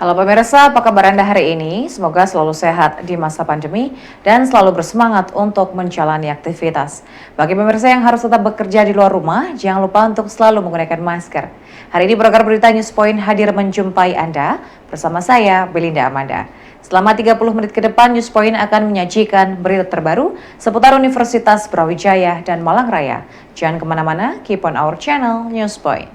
Halo pemirsa, apa kabar Anda hari ini? Semoga selalu sehat di masa pandemi dan selalu bersemangat untuk menjalani aktivitas. Bagi pemirsa yang harus tetap bekerja di luar rumah, jangan lupa untuk selalu menggunakan masker. Hari ini program berita Newspoint hadir menjumpai Anda bersama saya, Belinda Amanda. Selama 30 menit ke depan, Newspoint akan menyajikan berita terbaru seputar Universitas Brawijaya dan Malang Raya. Jangan kemana-mana, keep on our channel, Newspoint.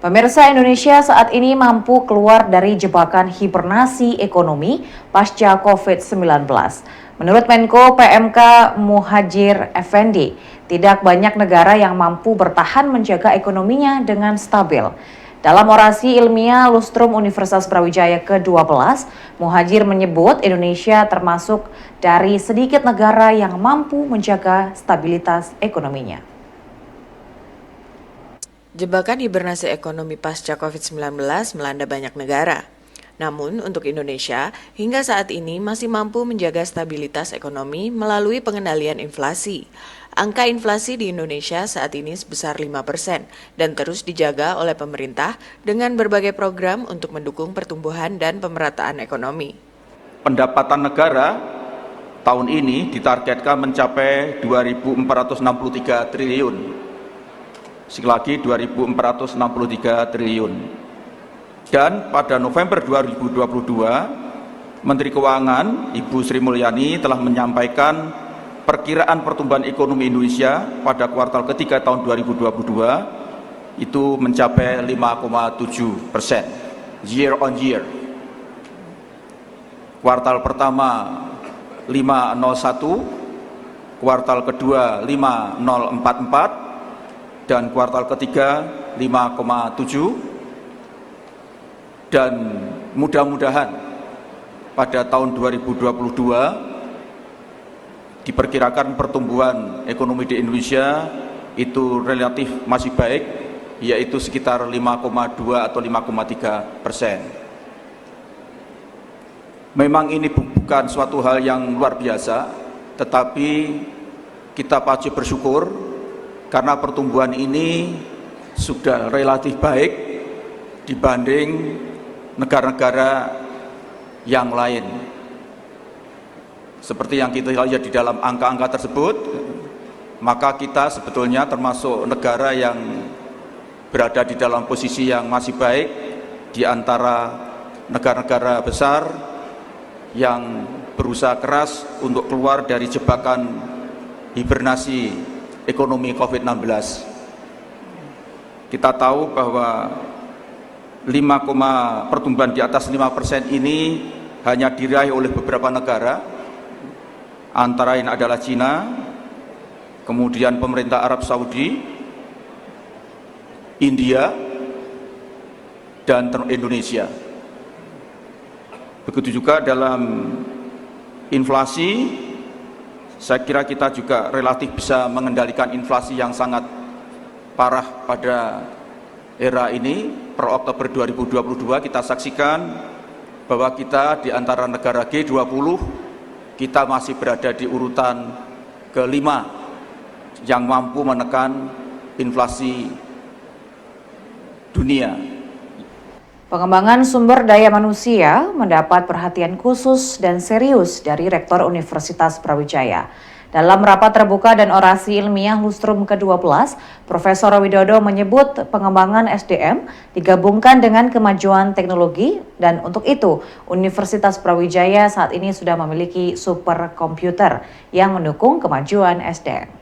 Pemirsa, Indonesia saat ini mampu keluar dari jebakan hibernasi ekonomi pasca COVID-19. Menurut Menko PMK Muhadjir Effendi, tidak banyak negara yang mampu bertahan menjaga ekonominya dengan stabil. Dalam orasi ilmiah Lustrum Universitas Brawijaya ke-12, Muhadjir menyebut Indonesia termasuk dari sedikit negara yang mampu menjaga stabilitas ekonominya. Jebakan hibernasi ekonomi pasca COVID-19 melanda banyak negara. Namun, untuk Indonesia, hingga saat ini masih mampu menjaga stabilitas ekonomi melalui pengendalian inflasi. Angka inflasi di Indonesia saat ini sebesar 5% dan terus dijaga oleh pemerintah dengan berbagai program untuk mendukung pertumbuhan dan pemerataan ekonomi. Pendapatan negara tahun ini ditargetkan mencapai 2.463 triliun. Sekali lagi 2.463 triliun. Dan pada November 2022, Menteri Keuangan Ibu Sri Mulyani telah menyampaikan perkiraan pertumbuhan ekonomi Indonesia pada kuartal ketiga tahun 2022 itu mencapai 5,7% year on year. Kuartal pertama 5,01, kuartal kedua 5,044, dan kuartal ketiga 5,7, dan mudah-mudahan pada tahun 2022 diperkirakan pertumbuhan ekonomi di Indonesia itu relatif masih baik, yaitu sekitar 5,2 atau 5,3%. Memang ini bukan suatu hal yang luar biasa, tetapi kita patut bersyukur karena pertumbuhan ini sudah relatif baik dibanding negara-negara yang lain. Seperti yang kita lihat di dalam angka-angka tersebut, maka kita sebetulnya termasuk negara yang berada di dalam posisi yang masih baik di antara negara-negara besar yang berusaha keras untuk keluar dari jebakan hibernasi ekonomi COVID-19. Kita tahu bahwa pertumbuhan di atas 5% ini hanya diraih oleh beberapa negara, antara lain adalah Cina, kemudian pemerintah Arab Saudi, India, dan Indonesia. Begitu juga dalam inflasi, saya kira kita juga relatif bisa mengendalikan inflasi yang sangat parah pada era ini. Per Oktober 2022 kita saksikan bahwa kita di antara negara G20, kita masih berada di urutan ke-5 yang mampu menekan inflasi dunia. Pengembangan sumber daya manusia mendapat perhatian khusus dan serius dari Rektor Universitas Brawijaya. Dalam rapat terbuka dan orasi ilmiah Lustrum ke-12, Profesor Widodo menyebut pengembangan SDM digabungkan dengan kemajuan teknologi dan untuk itu Universitas Brawijaya saat ini sudah memiliki superkomputer yang mendukung kemajuan SDM.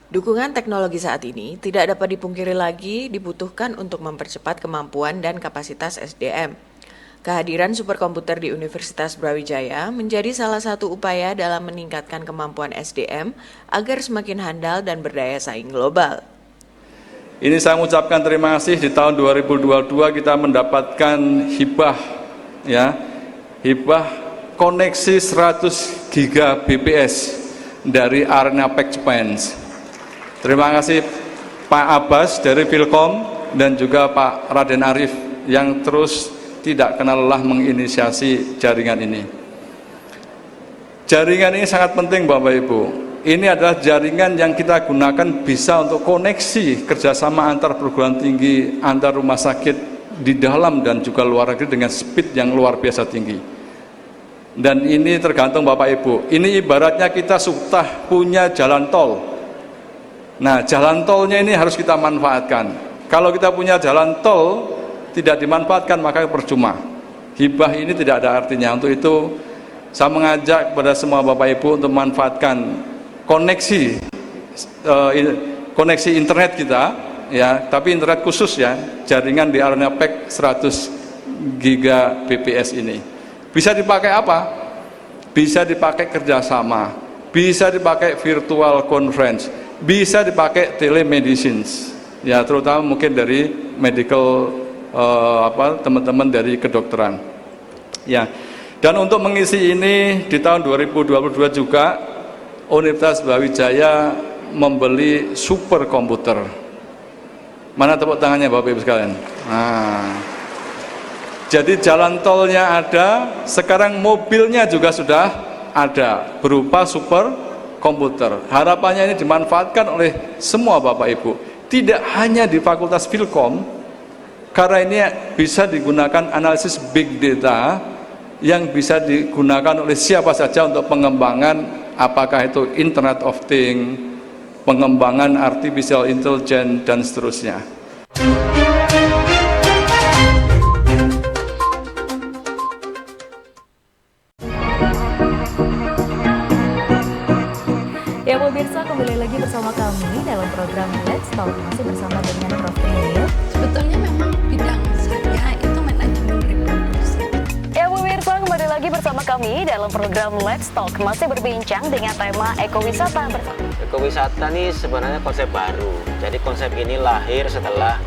Dukungan teknologi saat ini tidak dapat dipungkiri lagi dibutuhkan untuk mempercepat kemampuan dan kapasitas SDM. Kehadiran superkomputer di Universitas Brawijaya menjadi salah satu upaya dalam meningkatkan kemampuan SDM agar semakin handal dan berdaya saing global. Ini saya mengucapkan terima kasih, di tahun 2022 kita mendapatkan hibah koneksi 100 Gbps dari Arena Packchance. Terima kasih Pak Abbas dari Filkom dan juga Pak Raden Arif yang terus tidak kenal lelah menginisiasi jaringan ini. Jaringan ini sangat penting Bapak Ibu. Ini adalah jaringan yang kita gunakan bisa untuk koneksi kerjasama antar perguruan tinggi, antar rumah sakit di dalam dan juga luar negeri dengan speed yang luar biasa tinggi. Dan ini tergantung Bapak Ibu. Ini ibaratnya kita sudah punya jalan tol. Nah, jalan tolnya ini harus kita manfaatkan. Kalau kita punya jalan tol tidak dimanfaatkan maka percuma. Hibah ini tidak ada artinya. Untuk itu saya mengajak kepada semua Bapak Ibu untuk memanfaatkan koneksi internet kita, ya, tapi internet khusus ya, jaringan di ARENAPEC 100 Gbps ini. Bisa dipakai apa? Bisa dipakai kerjasama, bisa dipakai virtual conference, bisa dipakai telemedicine, ya, terutama mungkin dari medical teman-teman dari kedokteran, ya. Dan untuk mengisi ini di tahun 2022 juga Universitas Brawijaya membeli superkomputer. Mana tepuk tangannya Bapak Ibu sekalian? Nah, jadi jalan tolnya ada, sekarang mobilnya juga sudah ada berupa superkomputer. Harapannya ini dimanfaatkan oleh semua Bapak Ibu, tidak hanya di Fakultas Filkom, karena ini bisa digunakan analisis big data yang bisa digunakan oleh siapa saja untuk pengembangan, apakah itu Internet of Things, pengembangan artificial intelligence, dan seterusnya. Ya pemirsa, kembali lagi bersama kami dalam program Let's Talk, masih bersama dengan Prof. Trinil. Sebetulnya memang bidang saya itu manajemen reproduksi. Ya pemirsa, kembali lagi bersama kami dalam program Let's Talk, masih berbincang dengan tema ekowisata bersama. Ekowisata ini sebenarnya konsep baru. Jadi konsep ini lahir setelah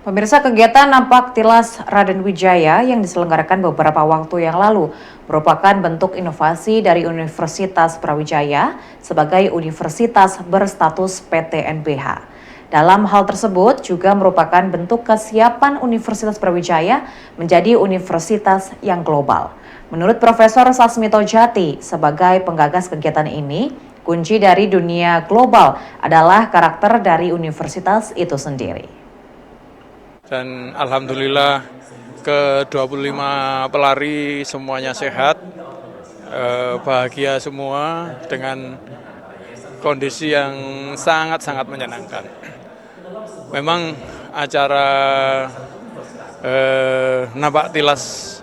Pemirsa, kegiatan Nampak Tilas Raden Wijaya yang diselenggarakan beberapa waktu yang lalu merupakan bentuk inovasi dari Universitas Brawijaya sebagai universitas berstatus PTNBH. Dalam hal tersebut juga merupakan bentuk kesiapan Universitas Brawijaya menjadi universitas yang global. Menurut Profesor Sasmito Jati sebagai penggagas kegiatan ini, kunci dari dunia global adalah karakter dari universitas itu sendiri. Dan alhamdulillah ke-25 pelari semuanya sehat, bahagia semua dengan kondisi yang sangat-sangat menyenangkan. Memang acara Nampak Tilas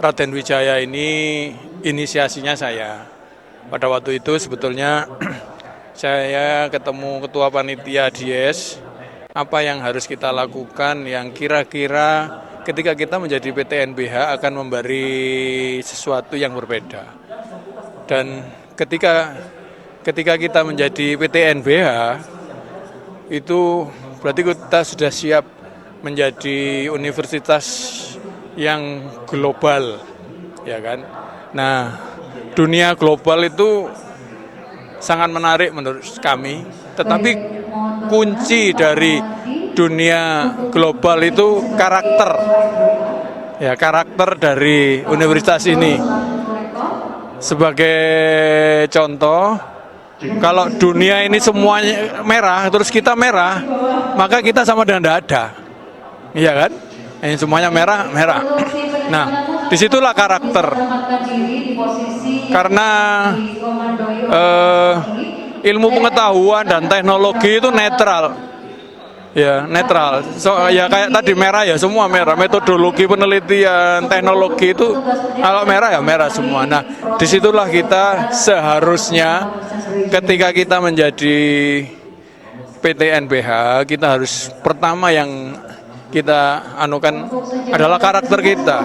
Raden Wijaya ini inisiasinya saya. Pada waktu itu sebetulnya saya ketemu Ketua Panitia Dies, apa yang harus kita lakukan yang kira-kira ketika kita menjadi PTNBH akan memberi sesuatu yang berbeda. Dan ketika kita menjadi PTNBH itu berarti kita sudah siap menjadi universitas yang global, ya kan? Nah, dunia global itu sangat menarik menurut kami, tetapi kunci dari dunia global itu karakter. Ya, karakter dari universitas ini. Sebagai contoh, kalau dunia ini semuanya merah, terus kita merah, maka kita sama dengan tidak ada. Iya kan? Ini semuanya merah, merah. Nah, disitulah karakter. Karena ilmu pengetahuan dan teknologi itu netral, ya netral. Ya kayak tadi merah ya semua merah. Metodologi penelitian teknologi itu kalau merah ya merah semua. Nah, disitulah kita seharusnya ketika kita menjadi PTNBH kita harus pertama yang kita anukan adalah karakter kita.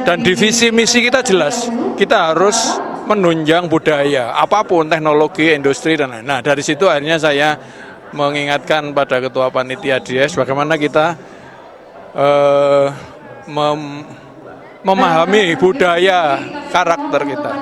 Dan di visi misi kita jelas, kita harus menunjang budaya, apapun teknologi, industri dan lain. Nah, dari situ akhirnya saya mengingatkan pada Ketua Panitia Dies bagaimana kita memahami budaya karakter kita.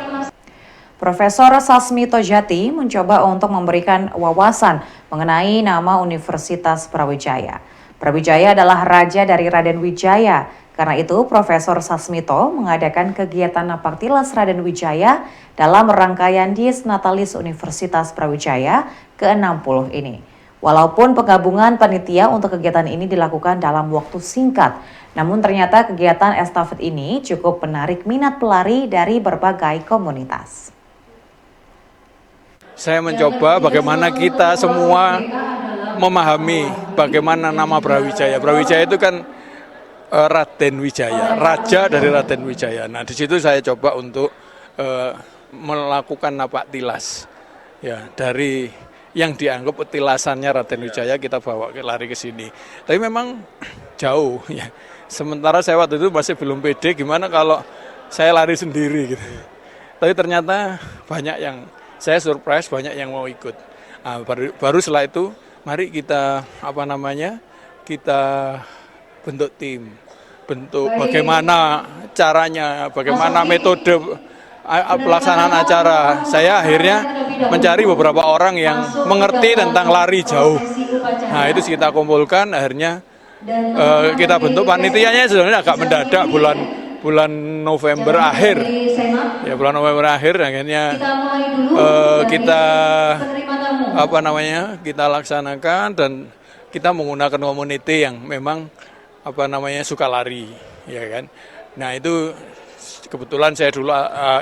Profesor Sasmito Jati mencoba untuk memberikan wawasan mengenai nama Universitas Brawijaya. Brawijaya adalah raja dari Raden Wijaya. Karena itu, Profesor Sasmito mengadakan kegiatan Napaktilas Raden Wijaya dalam rangkaian Dies Natalis Universitas Brawijaya ke-60 ini. Walaupun penggabungan panitia untuk kegiatan ini dilakukan dalam waktu singkat, namun ternyata kegiatan estafet ini cukup menarik minat pelari dari berbagai komunitas. Saya mencoba bagaimana kita semua memahami bagaimana nama Brawijaya. Brawijaya itu kan Raden Wijaya, raja dari Raden Wijaya. Nah, di situ saya coba untuk melakukan napaktilas. Ya, dari yang dianggap tilasannya Raden Wijaya kita bawa lari ke sini. Tapi memang jauh ya. Sementara saya waktu itu masih belum pede gimana kalau saya lari sendiri gitu. Tapi ternyata banyak yang saya surprise, banyak yang mau ikut. Nah, baru setelah itu mari kita kita bentuk tim, bentuk bagaimana caranya, bagaimana metode pelaksanaan acara. Saya akhirnya mencari beberapa orang yang mengerti tentang lari jauh. Nah, itu kita kumpulkan, akhirnya kita bentuk panitianya. Sebenarnya agak mendadak bulan November akhir. Ya, bulan November akhir akhirnya kita kita laksanakan dan kita menggunakan community yang memang suka lari, ya kan. Nah, itu kebetulan saya dulu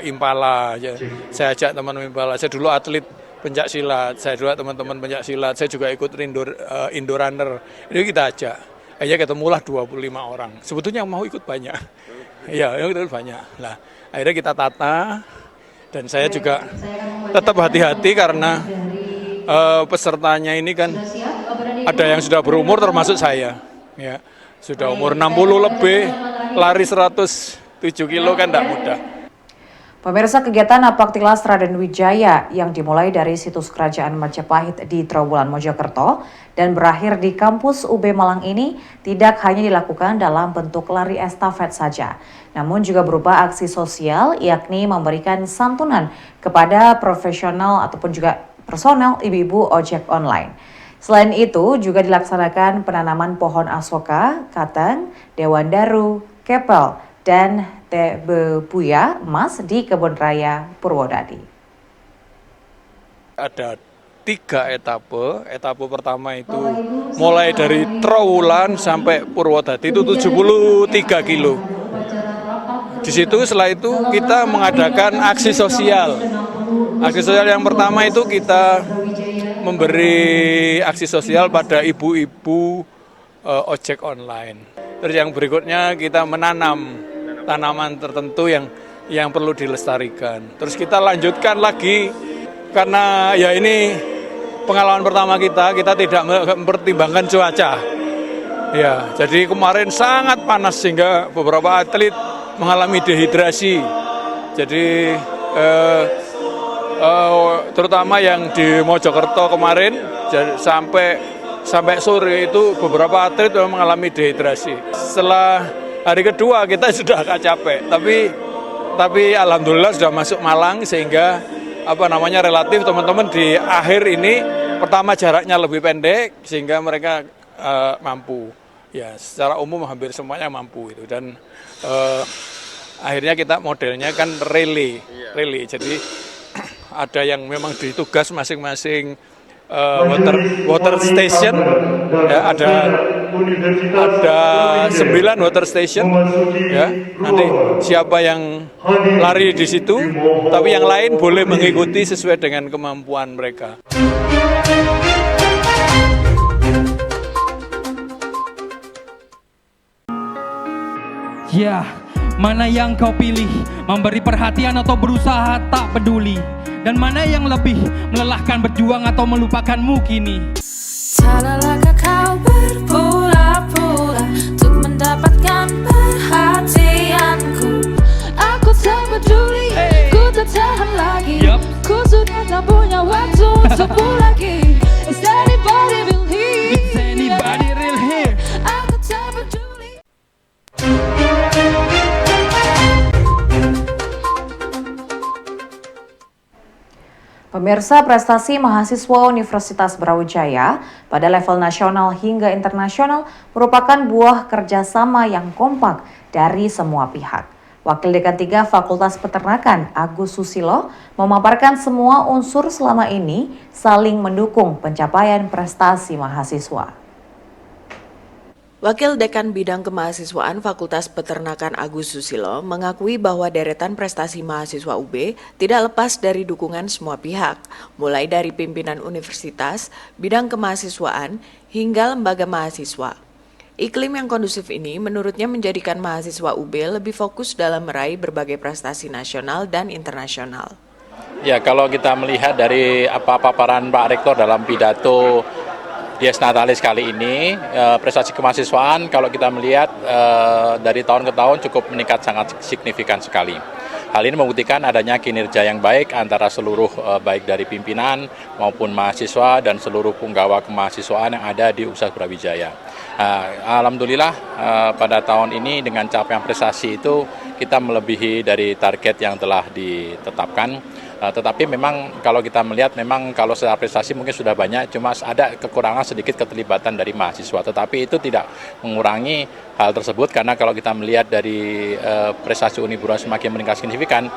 Impala, ya. Saya ajak teman Impala. Saya dulu atlet pencak silat, saya juga teman-teman pencak silat. Saya juga ikut indoor runner. Itu kita ajak. Akhirnya ketemulah 25 orang. Sebetulnya yang mau ikut banyak. Iya, yang ikut banyak. Nah, akhirnya kita tata dan saya juga tetap hati-hati karena pesertanya ini kan ada yang sudah berumur termasuk saya. Ya, sudah umur 60 lebih, lari 107 kilo kan tidak mudah. Pemirsa, kegiatan Napaktilas Raden Wijaya yang dimulai dari situs Kerajaan Majapahit di Trawulan Mojokerto dan berakhir di kampus UB Malang ini tidak hanya dilakukan dalam bentuk lari estafet saja, namun juga berupa aksi sosial, yakni memberikan santunan kepada profesional ataupun juga personel ibu-ibu ojek online. Selain itu juga dilaksanakan penanaman pohon asoka, katang, dewandaru, kepel, dan tebebuya emas di Kebun Raya Purwodadi. Ada 3 etape. Etape pertama itu mulai dari Trawulan sampai Purwodadi itu 73 kilo. Di situ setelah itu kita mengadakan aksi sosial. Aksi sosial yang pertama itu kita memberi aksi sosial pada ibu-ibu ojek online. Terus yang berikutnya kita menanam tanaman tertentu yang perlu dilestarikan. Terus kita lanjutkan lagi karena ya ini pengalaman pertama kita tidak mempertimbangkan cuaca. Ya, jadi kemarin sangat panas sehingga beberapa atlet mengalami dehidrasi. Jadi terutama yang di Mojokerto kemarin sampai sore itu beberapa atlet mengalami dehidrasi. Setelah hari kedua kita sudah agak capek, tapi alhamdulillah sudah masuk Malang sehingga relatif teman-teman di akhir ini pertama jaraknya lebih pendek sehingga mereka mampu. Ya, secara umum hampir semuanya mampu itu dan akhirnya kita modelnya kan relay. Jadi ada yang memang ditugas masing-masing water station, ya, ada 9 water station, ya. Nanti siapa yang lari di situ, tapi yang lain boleh mengikuti sesuai dengan kemampuan mereka. Ya, mana yang kau pilih? Memberi perhatian atau berusaha tak peduli? Dan mana yang lebih melelahkan, berjuang atau melupakanmu kini? Salahkah kau berpura-pura untuk mendapatkan perhatianku? Aku tak peduli, ku tak tahan lagi. Ku sudah tak punya waktu untukmu lagi. Is anybody real here? Is anybody real here? Aku tak peduli. Pemirsa, prestasi mahasiswa Universitas Brawijaya pada level nasional hingga internasional merupakan buah kerjasama yang kompak dari semua pihak. Wakil Dekan 3 Fakultas Peternakan Agus Susilo memaparkan semua unsur selama ini saling mendukung pencapaian prestasi mahasiswa. Wakil Dekan Bidang Kemahasiswaan Fakultas Peternakan Agus Susilo mengakui bahwa deretan prestasi mahasiswa UB tidak lepas dari dukungan semua pihak, mulai dari pimpinan universitas, bidang kemahasiswaan, hingga lembaga mahasiswa. Iklim yang kondusif ini menurutnya menjadikan mahasiswa UB lebih fokus dalam meraih berbagai prestasi nasional dan internasional. Ya, kalau kita melihat dari paparan Pak Rektor dalam pidato Dies Natalis kali ini, prestasi kemahasiswaan kalau kita melihat dari tahun ke tahun cukup meningkat sangat signifikan sekali. Hal ini membuktikan adanya kinerja yang baik antara seluruh baik dari pimpinan maupun mahasiswa dan seluruh punggawa kemahasiswaan yang ada di Universitas Brawijaya. Alhamdulillah pada tahun ini dengan capaian prestasi itu kita melebihi dari target yang telah ditetapkan. Tetapi memang kalau kita melihat memang kalau secara prestasi mungkin sudah banyak, cuma ada kekurangan sedikit keterlibatan dari mahasiswa. Tetapi itu tidak mengurangi hal tersebut karena kalau kita melihat dari prestasi Unibura semakin meningkat signifikan,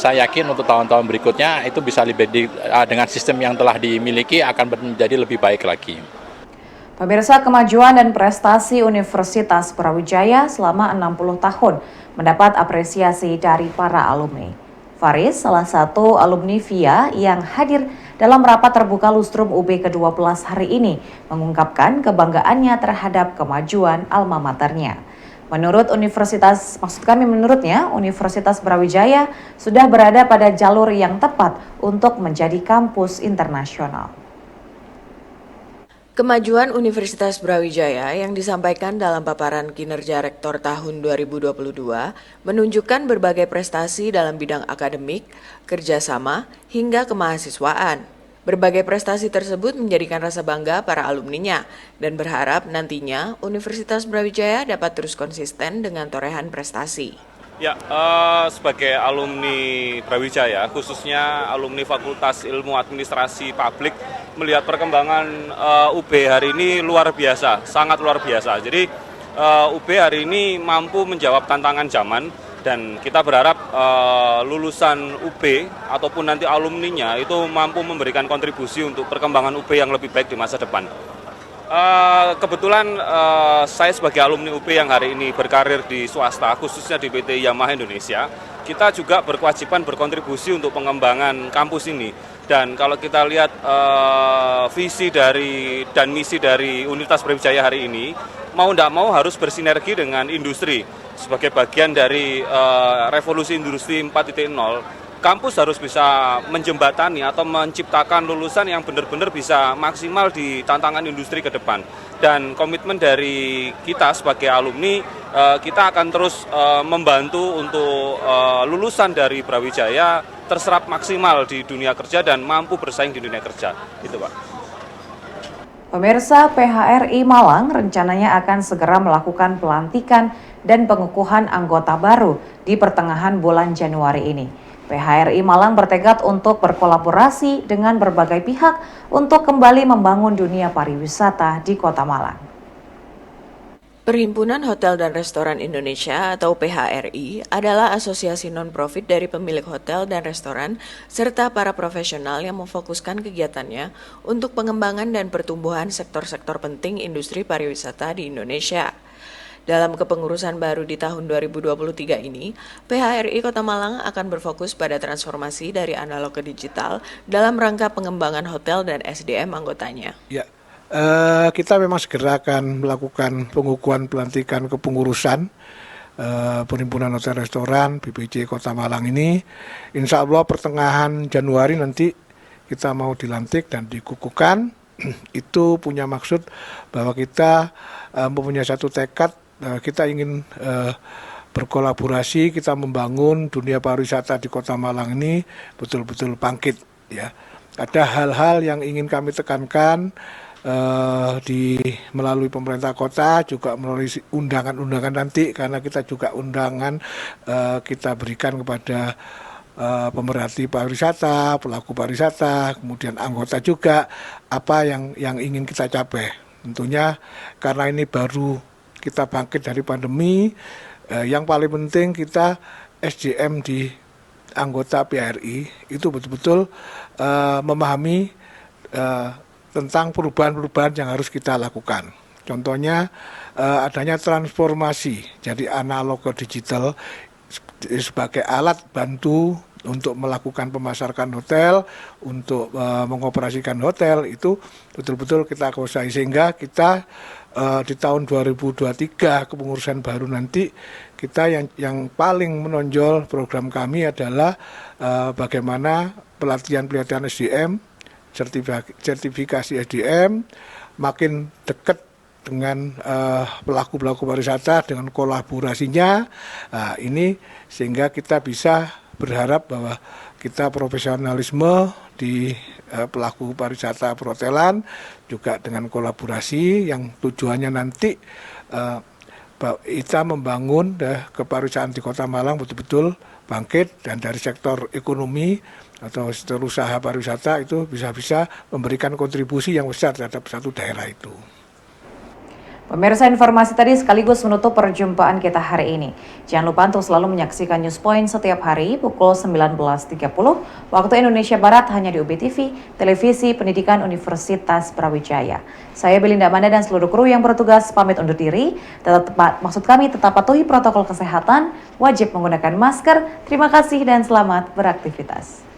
saya yakin untuk tahun-tahun berikutnya itu bisa lebih dengan sistem yang telah dimiliki akan menjadi lebih baik lagi. Pemirsa, kemajuan dan prestasi Universitas Brawijaya selama 60 tahun mendapat apresiasi dari para alumni. Faris, salah satu alumni VIA yang hadir dalam rapat terbuka Lustrum UB ke-12 hari ini, mengungkapkan kebanggaannya terhadap kemajuan alma maternya. Menurutnya, Universitas Brawijaya sudah berada pada jalur yang tepat untuk menjadi kampus internasional. Kemajuan Universitas Brawijaya yang disampaikan dalam paparan kinerja Rektor tahun 2022 menunjukkan berbagai prestasi dalam bidang akademik, kerjasama, hingga kemahasiswaan. Berbagai prestasi tersebut menjadikan rasa bangga para alumninya dan berharap nantinya Universitas Brawijaya dapat terus konsisten dengan torehan prestasi. Ya, sebagai alumni Brawijaya, khususnya alumni Fakultas Ilmu Administrasi Publik, melihat perkembangan UB hari ini luar biasa, sangat luar biasa. Jadi UB hari ini mampu menjawab tantangan zaman dan kita berharap lulusan UB ataupun nanti alumninya itu mampu memberikan kontribusi untuk perkembangan UB yang lebih baik di masa depan. Kebetulan saya sebagai alumni UB yang hari ini berkarir di swasta, khususnya di PT Yamaha Indonesia, kita juga berkewajiban berkontribusi untuk pengembangan kampus ini. Dan kalau kita lihat visi dari dan misi dari Universitas Brawijaya hari ini, mau tidak mau harus bersinergi dengan industri. Sebagai bagian dari revolusi industri 4.0, kampus harus bisa menjembatani atau menciptakan lulusan yang benar-benar bisa maksimal di tantangan industri ke depan. Dan komitmen dari kita sebagai alumni, kita akan terus membantu untuk lulusan dari Brawijaya terserap maksimal di dunia kerja dan mampu bersaing di dunia kerja. Itu, Pak. Pemirsa, PHRI Malang rencananya akan segera melakukan pelantikan dan pengukuhan anggota baru di pertengahan bulan Januari ini. PHRI Malang bertekad untuk berkolaborasi dengan berbagai pihak untuk kembali membangun dunia pariwisata di Kota Malang. Perhimpunan Hotel dan Restoran Indonesia atau PHRI adalah asosiasi non-profit dari pemilik hotel dan restoran serta para profesional yang memfokuskan kegiatannya untuk pengembangan dan pertumbuhan sektor-sektor penting industri pariwisata di Indonesia. Dalam kepengurusan baru di tahun 2023 ini, PHRI Kota Malang akan berfokus pada transformasi dari analog ke digital dalam rangka pengembangan hotel dan SDM anggotanya. Ya, kita memang segera akan melakukan pengukuhan pelantikan kepengurusan Perhimpunan Hotel Restoran BPJ Kota Malang ini. Insya Allah pertengahan Januari nanti kita mau dilantik dan dikukuhkan. Itu punya maksud bahwa kita mempunyai satu tekad. Kita ingin berkolaborasi, kita membangun dunia pariwisata di Kota Malang ini betul-betul bangkit. Ya, ada hal-hal yang ingin kami tekankan melalui pemerintah kota, juga melalui undangan-undangan nanti, karena kita juga undangan kita berikan kepada pemerhati pariwisata, pelaku pariwisata, kemudian anggota juga, apa yang ingin kita capai. Tentunya karena ini baru kita bangkit dari pandemi, yang paling penting kita SDM di anggota PRI itu betul-betul memahami tentang perubahan-perubahan yang harus kita lakukan. Contohnya adanya transformasi jadi analog ke digital sebagai alat bantu untuk melakukan pemasaran hotel, untuk mengoperasikan hotel, itu betul-betul kita kuasai, sehingga kita di tahun 2023 kepengurusan baru nanti kita yang paling menonjol program kami adalah bagaimana pelatihan SDM, sertifikasi SDM makin dekat dengan pelaku-pelaku pariwisata dengan kolaborasinya. Ini sehingga kita bisa berharap bahwa kita profesionalisme di pelaku pariwisata perhotelan juga dengan kolaborasi yang tujuannya nanti kita membangun kepariwisataan di Kota Malang betul-betul bangkit, dan dari sektor ekonomi atau sektor usaha pariwisata itu bisa memberikan kontribusi yang besar terhadap satu daerah itu. Pemirsa, informasi tadi sekaligus menutup perjumpaan kita hari ini. Jangan lupa untuk selalu menyaksikan News Point setiap hari pukul 19.30 waktu Indonesia Barat hanya di UBTV, Televisi Pendidikan Universitas Brawijaya. Saya Belinda Amanda dan seluruh kru yang bertugas pamit undur diri. Tetap patuhi protokol kesehatan, wajib menggunakan masker. Terima kasih dan selamat beraktivitas.